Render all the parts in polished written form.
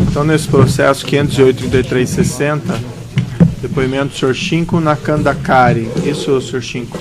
Então, nesse processo 508-3360, depoimento do senhor Shinko Nakandakari. Isso, senhor Shinko.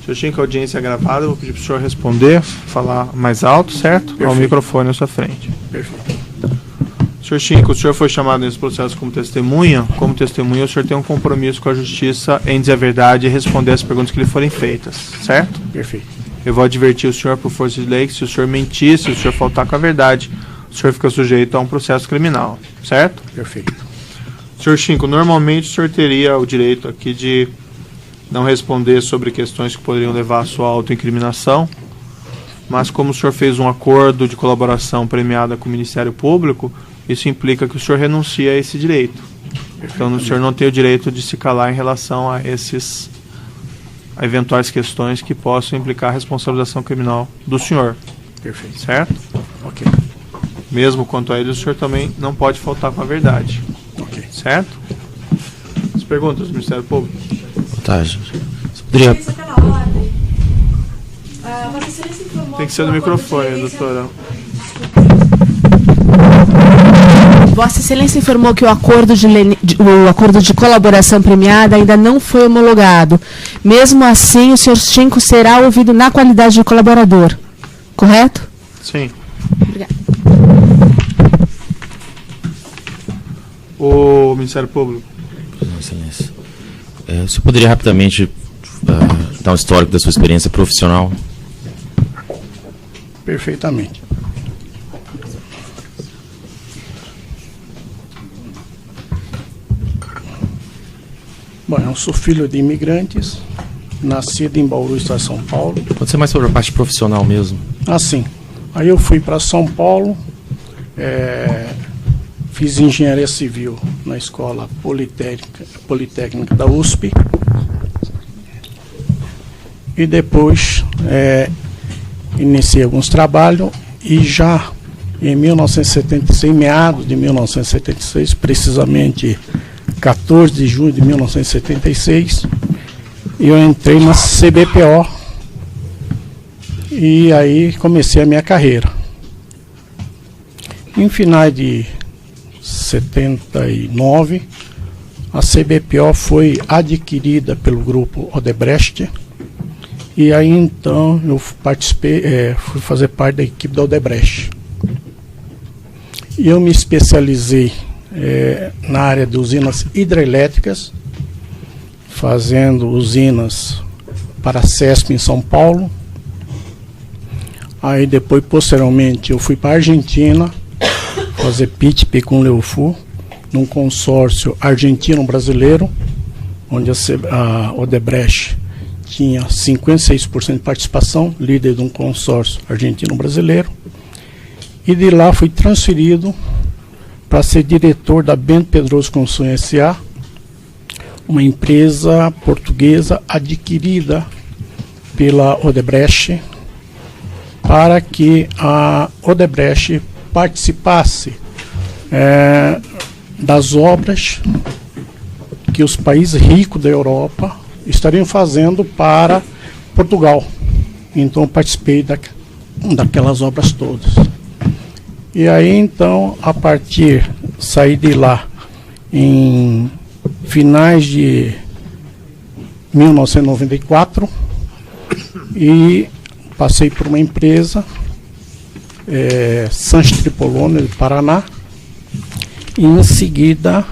Senhor Shinko, a audiência é gravada, vou pedir para o senhor responder, falar mais alto, certo? Perfeito. Ao microfone à sua frente. Perfeito. Senhor Shinko, o senhor foi chamado nesse processo como testemunha. Como testemunha, o senhor tem um compromisso com a justiça em dizer a verdade e responder as perguntas que lhe forem feitas, certo? Perfeito. Eu vou advertir o senhor por força de lei que se o senhor mentir, se o senhor faltar com a verdade, o senhor fica sujeito a um processo criminal, certo? Perfeito. Senhor Shinko, normalmente o senhor teria o direito aqui de não responder sobre questões que poderiam levar à sua autoincriminação, mas como o senhor fez um acordo de colaboração premiada com o Ministério Público, isso implica que o senhor renuncia a esse direito. Então o senhor não tem o direito de se calar em relação a eventuais questões que possam implicar a responsabilização criminal do senhor. Perfeito. Certo? Ok. Mesmo quanto a ele, o senhor também não pode faltar com a verdade. Ok. Certo? As perguntas do Ministério Público? Tá, poderia... Tem que ser no microfone, doutora. Vossa Excelência informou que o acordo de colaboração premiada ainda não foi homologado. Mesmo assim, o senhor Shinko será ouvido na qualidade de colaborador. Correto? Sim. Obrigada. O Ministério Público. Vossa Excelência. O senhor poderia rapidamente dar um histórico da sua experiência profissional? Perfeitamente. Bom, eu sou filho de imigrantes, nascido em Bauru, estado de São Paulo. Pode ser mais sobre a parte profissional mesmo. Sim. Aí eu fui para São Paulo, fiz engenharia civil na escola politécnica da USP. E depois iniciei alguns trabalhos e já em 1976, meados de 1976, precisamente 14 de junho de 1976, eu entrei na CBPO e aí comecei a minha carreira. Em finais de 79, a CBPO foi adquirida pelo grupo Odebrecht e aí então eu participei, fui fazer parte da equipe da Odebrecht. E eu me especializei na área de usinas hidrelétricas, fazendo usinas para a CESP em São Paulo. Aí depois, posteriormente, eu fui para a Argentina, fazer PITP com Leofu, num consórcio argentino-brasileiro, onde a Odebrecht tinha 56% de participação, líder de um consórcio argentino-brasileiro. E de lá fui transferido para ser diretor da Bento Pedroso Construção S.A., uma empresa portuguesa adquirida pela Odebrecht, para que a Odebrecht participasse das obras que os países ricos da Europa estariam fazendo para Portugal. Então eu participei daquelas obras todas. E aí então, saí de lá em finais de 1994 e passei por uma empresa, Sanches Tripolone, de Paraná, e em seguida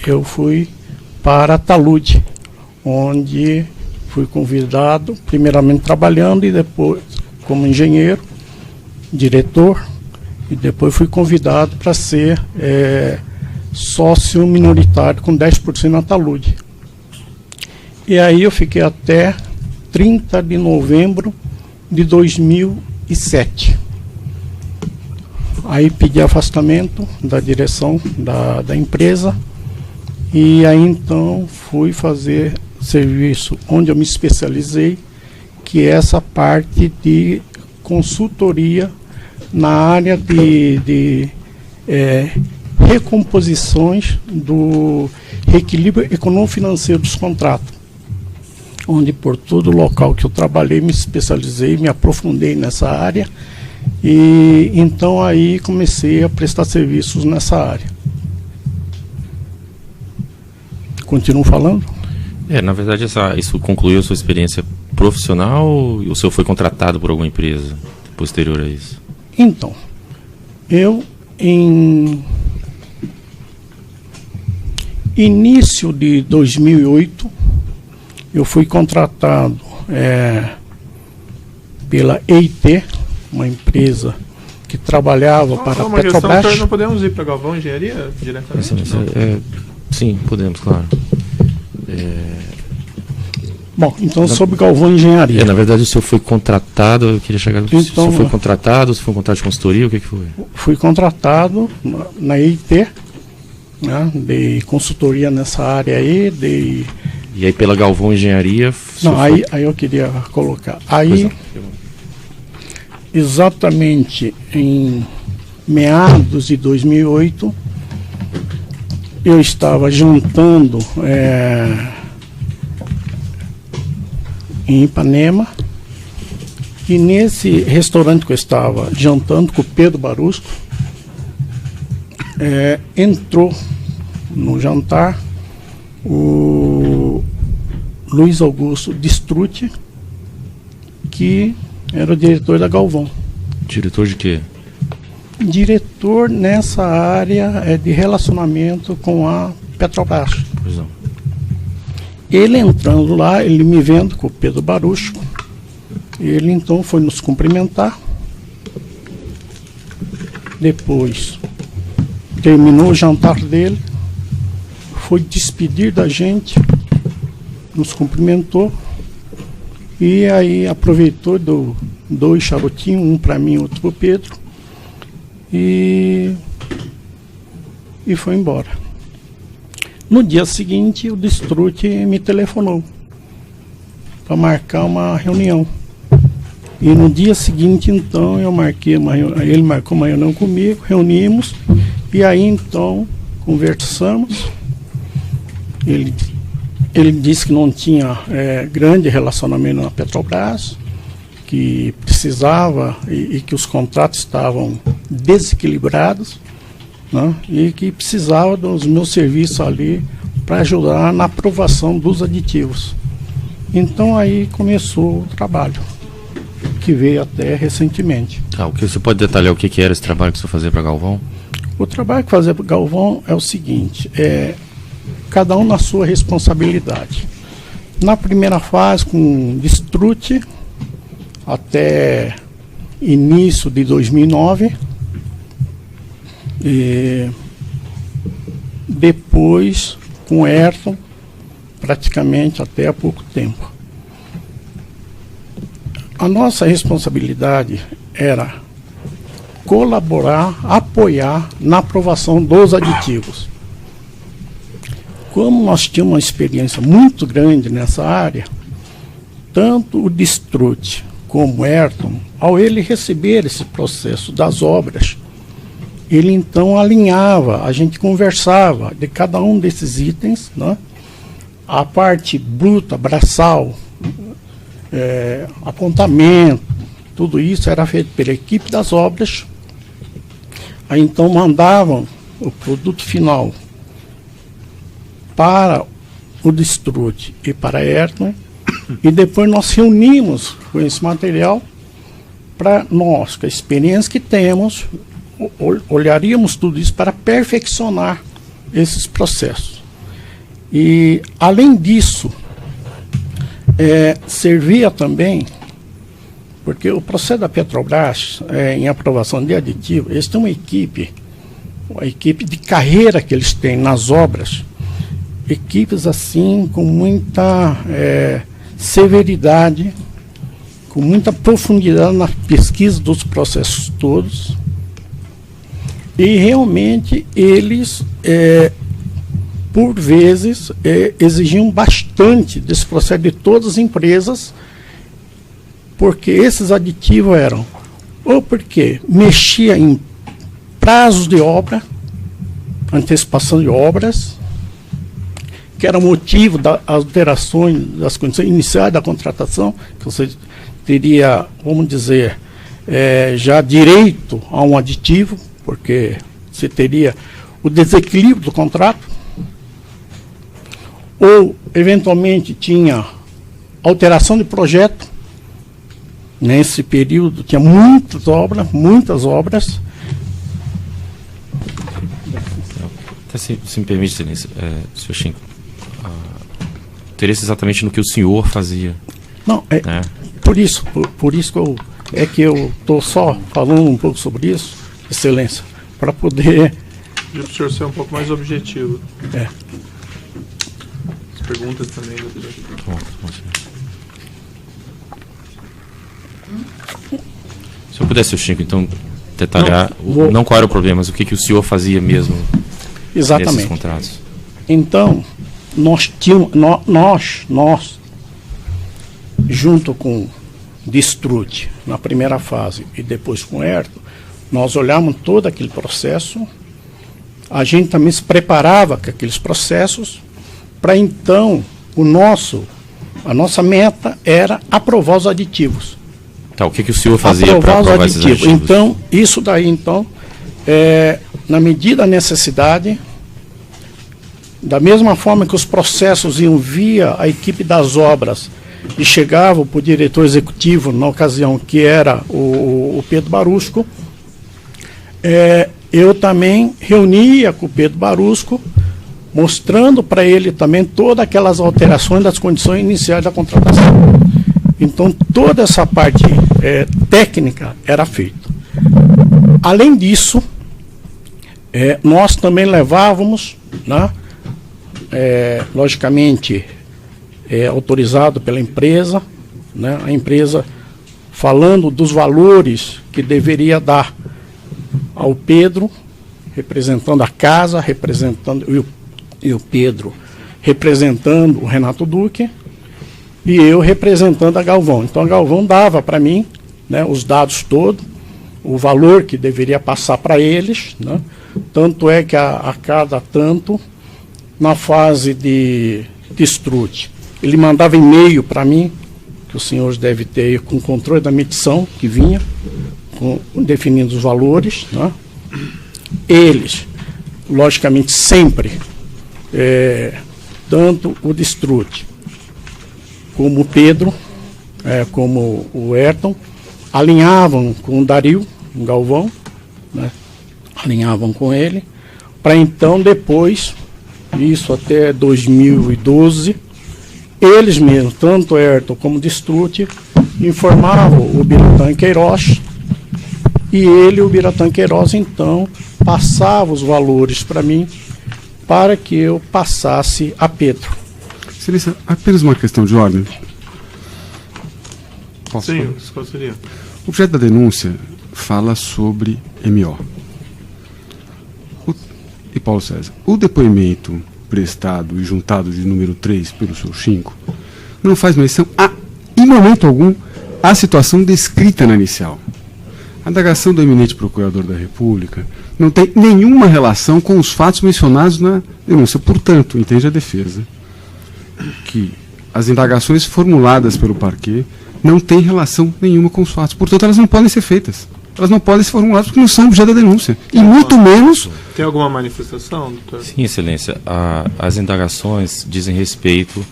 eu fui para a Talude, onde fui convidado, primeiramente trabalhando e depois como engenheiro, diretor, e depois fui convidado para ser sócio minoritário com 10% na Talude. E aí eu fiquei até 30 de novembro de 2007. Aí pedi afastamento da direção da empresa e aí então fui fazer serviço onde eu me especializei, que é essa parte de consultoria na área de recomposições do reequilíbrio econômico-financeiro dos contratos, onde por todo o local que eu trabalhei me especializei, me aprofundei nessa área E então aí comecei a prestar serviços nessa área. Continuo falando? Na verdade, isso concluiu a sua experiência profissional ou o senhor foi contratado por alguma empresa posterior a isso? Então, eu em início de 2008, eu fui contratado pela EIT, uma empresa que trabalhava para a Petrobras. Não podemos ir para Galvão Engenharia diretamente? Sim, podemos, claro. Bom, então sobre Galvão Engenharia. Na verdade, o senhor foi contratado, eu queria chegar... Então, o senhor foi contratado, se foi um contrato de consultoria, o que foi? Fui contratado na EIT, né, de consultoria nessa área aí, E aí pela Galvão Engenharia... Não, aí eu queria colocar. Aí, exatamente em meados de 2008, eu estava jantando em Ipanema, e nesse restaurante que eu estava jantando com o Pedro Barusco, entrou no jantar o Luiz Augusto Distrucci, que era o diretor da Galvão. Diretor de quê? Diretor nessa área de relacionamento com a Petrobras. Pois não. Ele entrando lá, ele me vendo com o Pedro Barusco, ele então foi nos cumprimentar. Depois terminou o jantar dele, foi despedir da gente, nos cumprimentou, e aí aproveitou, deu 2 charutinhos, um para mim, outro para o Pedro, e foi embora. No dia seguinte, o Distrucci me telefonou para marcar uma reunião. E no dia seguinte, então, eu marquei ele marcou uma reunião comigo, reunimos, e aí então conversamos. Ele disse que não tinha grande relacionamento na Petrobras, que precisava e que os contratos estavam desequilibrados, né, e que precisava dos meus serviços ali para ajudar na aprovação dos aditivos. Então aí começou o trabalho, que veio até recentemente. O que você pode detalhar o que era esse trabalho que você fazia para Galvão? O trabalho que fazia para Galvão é o seguinte, cada um na sua responsabilidade. Na primeira fase, com Distrucci, até início de 2009, e depois com Ayrton, praticamente até há pouco tempo. A nossa responsabilidade era colaborar, apoiar na aprovação dos aditivos. Como nós tínhamos uma experiência muito grande nessa área, tanto o Distrucci como o Ayrton, ao ele receber esse processo das obras, ele então alinhava, a gente conversava de cada um desses itens, né? A parte bruta, braçal, apontamento, tudo isso era feito pela equipe das obras. Aí então mandavam o produto final para o Distrucci e para a Ayrton, e depois nós reunimos com esse material para nós, com a experiência que temos, olharíamos tudo isso para perfeccionar esses processos. E, além disso, servia também, porque o processo da Petrobras, em aprovação de aditivo, eles têm uma equipe de carreira que eles têm nas obras, equipes assim, com muita severidade, com muita profundidade na pesquisa dos processos todos. E realmente eles, por vezes, exigiam bastante desse processo de todas as empresas, porque esses aditivos eram, ou porque mexia em prazos de obra, antecipação de obras, que era motivo das alterações das condições iniciais da contratação, que você teria, vamos dizer, já direito a um aditivo, porque você teria o desequilíbrio do contrato, ou eventualmente tinha alteração de projeto. Nesse período tinha muitas obras. Até se me permite, Excelência, senhor Chinco, interesse exatamente no que o senhor fazia. Não, por isso que eu estou só falando um pouco sobre isso, Excelência, para poder... E o senhor ser um pouco mais objetivo. As perguntas também, doutor. Bom, se eu pudesse, senhor Chinco, então, detalhar, não qual era o problema, mas o que o senhor fazia mesmo nesses contratos. Então, nós junto com Distrute, na primeira fase, e depois com Ayrton, nós olhamos todo aquele processo, a gente também se preparava com aqueles processos, para então, a nossa meta era aprovar os aditivos. Tá, o que o senhor fazia para aprovar esses aditivos? Então, isso daí, então, na medida da necessidade, da mesma forma que os processos iam via a equipe das obras e chegavam para o diretor executivo, na ocasião, que era o Pedro Barusco, eu também reunia com o Pedro Barusco, mostrando para ele também todas aquelas alterações das condições iniciais da contratação. Então, toda essa parte técnica era feita. Além disso, nós também levávamos, né, logicamente, autorizado pela empresa, né, a empresa falando dos valores que deveria dar ao Pedro, representando a casa, e o Pedro representando o Renato Duque, e eu representando a Galvão. Então a Galvão dava para mim, né, os dados todos, o valor que deveria passar para eles, né, tanto é que a cada tanto, na fase de Distrute, ele mandava e-mail para mim, que os senhores devem ter, com controle da medição que vinha, definindo os valores, né. Eles, logicamente, sempre, tanto o Distrute como o Pedro, como o Ayrton, alinhavam com o Dario, o Galvão, né, alinhavam com ele, para então depois, isso até 2012, eles mesmos, tanto Ayrton como Distrute, informavam o Biratã Queiroz, e ele, o Biratã Queiroz, então, passava os valores para mim, para que eu passasse a Pedro. Excelência, apenas uma questão de ordem. Posso Sim, falar? qual seria? O objeto da denúncia fala sobre MO. E Paulo César, o depoimento prestado e juntado de número 3 pelo senhor Chinco não faz menção, em momento algum, à situação descrita na inicial. A indagação do eminente procurador da República não tem nenhuma relação com os fatos mencionados na denúncia. Portanto, entende a defesa que as indagações formuladas pelo parquê não têm relação nenhuma com os fatos. Portanto, elas não podem ser feitas. Elas não podem ser formuladas porque não são objeto da denúncia. E muito menos... Tem alguma manifestação, doutor? Sim, Excelência. As indagações dizem respeito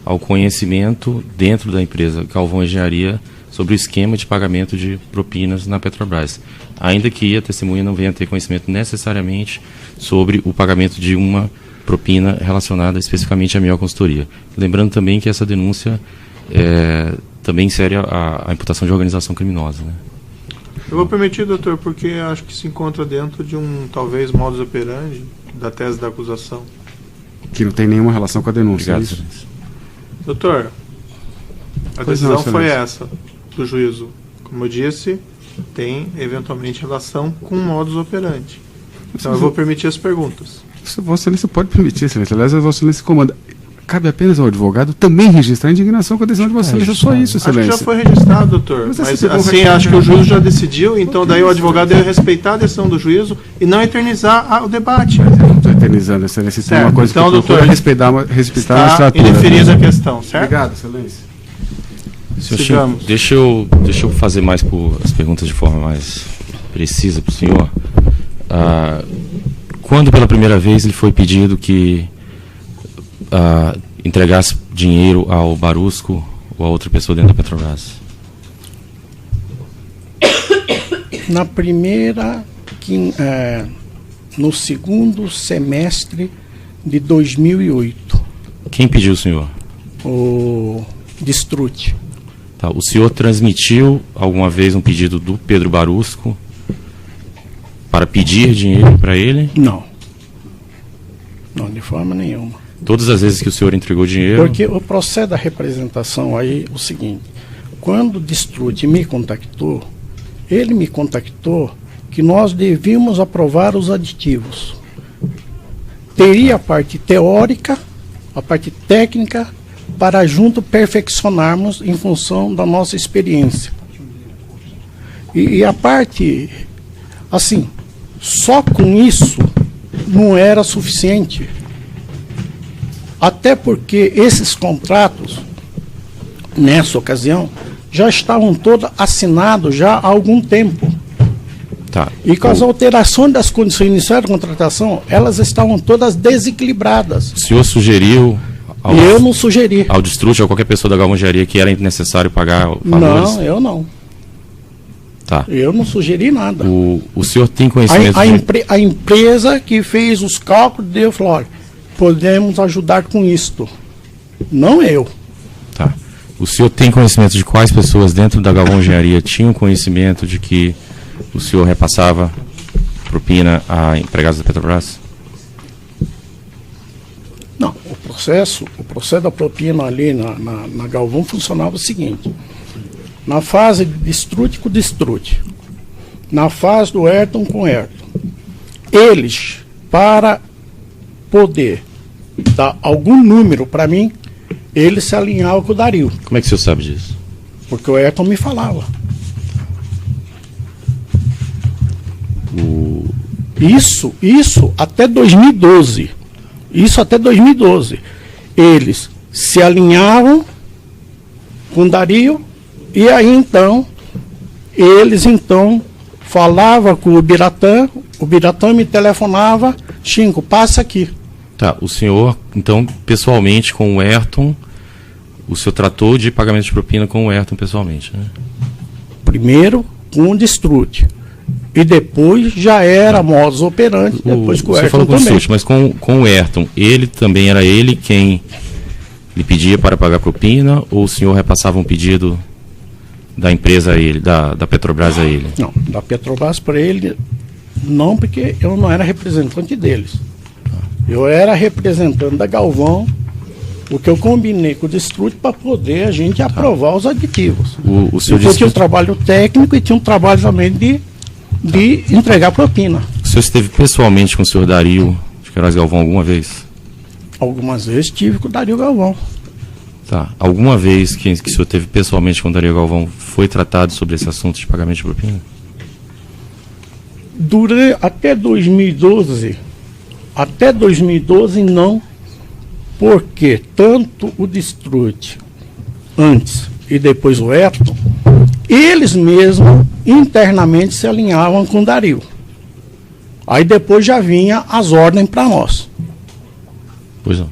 ao conhecimento dentro da empresa Galvão Engenharia sobre o esquema de pagamento de propinas na Petrobras. Ainda que a testemunha não venha a ter conhecimento necessariamente sobre o pagamento de uma propina relacionada especificamente à minha consultoria. Lembrando também que essa denúncia também insere a imputação de organização criminosa, né? Eu vou permitir, doutor, porque acho que se encontra dentro de um, talvez, modus operandi da tese da acusação. Que não tem nenhuma relação com a denúncia. Obrigado, é isso? Excelência. Doutor, a Pois não, decisão foi Excelência. essa, do juízo. Como eu disse, tem, eventualmente, relação com o modus operandi. Então eu vou permitir as perguntas. Vossa Excelência pode permitir, Excelência. Aliás, a Vossa Excelência comanda. Cabe apenas ao advogado também registrar a indignação com a decisão de Vossa Excelência. Só isso, Acho que Excelência. já foi registrado, doutor. Mas Mas assim, assim, acho que o juízo já decidiu, então daí o advogado deve respeitar a decisão do juízo e não eternizar o debate. Eu não estou eternizando, Excelência. Tem Certo. uma coisa Então, que eu doutor, procuro respeitar a Está magistratura. indeferindo a questão, certo? Obrigado, Excelência. Senhor Sigamos. Chico, deixa eu fazer as perguntas de forma mais precisa para o senhor. Quando pela primeira vez lhe foi pedido que entregasse dinheiro ao Barusco ou a outra pessoa dentro da Petrobras? Na primeira, no segundo semestre de 2008, Quem pediu o senhor? o Distrute. Tá, o senhor transmitiu alguma vez um pedido do Pedro Barusco para pedir dinheiro para ele? Não. Não, de forma nenhuma. Todas as vezes que o senhor entregou dinheiro? Porque o processo da representação aí é o seguinte: quando o Distrute me contactou, ele me contactou que nós devíamos aprovar os aditivos. Teria a parte teórica, a parte técnica, para junto perfeccionarmos em função da nossa experiência. E a parte, assim, só com isso não era suficiente. Até porque esses contratos, nessa ocasião, já estavam todos assinados já há algum tempo. Tá. E com as alterações das condições iniciais de contratação, elas estavam todas desequilibradas. O senhor sugeriu E eu não sugeri. ao Distrute ou qualquer pessoa da Galvão Engenharia que era necessário pagar valores? Não, eu não. Tá. Eu não sugeri nada. O senhor tem conhecimento A empresa que fez os cálculos deu, falou: olha, podemos ajudar com isto. Não eu. Tá. O senhor tem conhecimento de quais pessoas dentro da Galvão Engenharia tinham conhecimento de que o senhor repassava propina a empregados da Petrobras? Não, o processo da propina ali na Galvão funcionava o seguinte: na fase de Distrute com Distrute, na fase do Ayrton com Ayrton, eles, para poder dar algum número para mim, eles se alinhavam com o Dario, Como é que o senhor sabe disso? porque o Ayrton me falava. Isso até 2012. Isso até 2012. Eles se alinhavam com o Dario e aí então, eles então falavam com o Biratã me telefonava: Chico, passa aqui. Tá, o senhor, então, pessoalmente com o Ayrton, o senhor tratou de pagamento de propina com o Ayrton pessoalmente, né? Primeiro com o Distrute. E depois já era modus operandi, depois com o senhor Ayrton falou com o também. Distrute, mas com o Ayrton, era ele quem lhe pedia para pagar propina, ou o senhor repassava um pedido da empresa a ele, da Petrobras a ele? Não, da Petrobras para ele, não, porque eu não era representante deles. Eu era representante da Galvão, o que eu combinei com o Distrute para poder a gente aprovar os aditivos. O senhor Então disse tinha um que trabalho técnico e tinha um trabalho também de entregar propina. o senhor esteve pessoalmente com o senhor Dario de Queiroz Galvão alguma vez? Algumas vezes tive com o Dario Galvão. Tá. Alguma vez que o senhor teve pessoalmente com o Dario Galvão foi tratado sobre esse assunto de pagamento de propina? Até 2012 não, porque tanto o Distrute antes e depois o Ayrton, eles mesmos internamente se alinhavam com o Dario. Aí depois já vinha as ordens para nós. Pois não.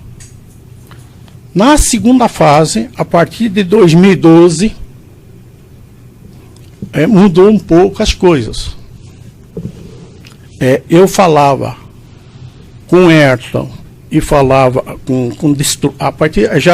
Na segunda fase, a partir de 2012, mudou um pouco as coisas. Eu falava com o Ayrton e falava com a partir já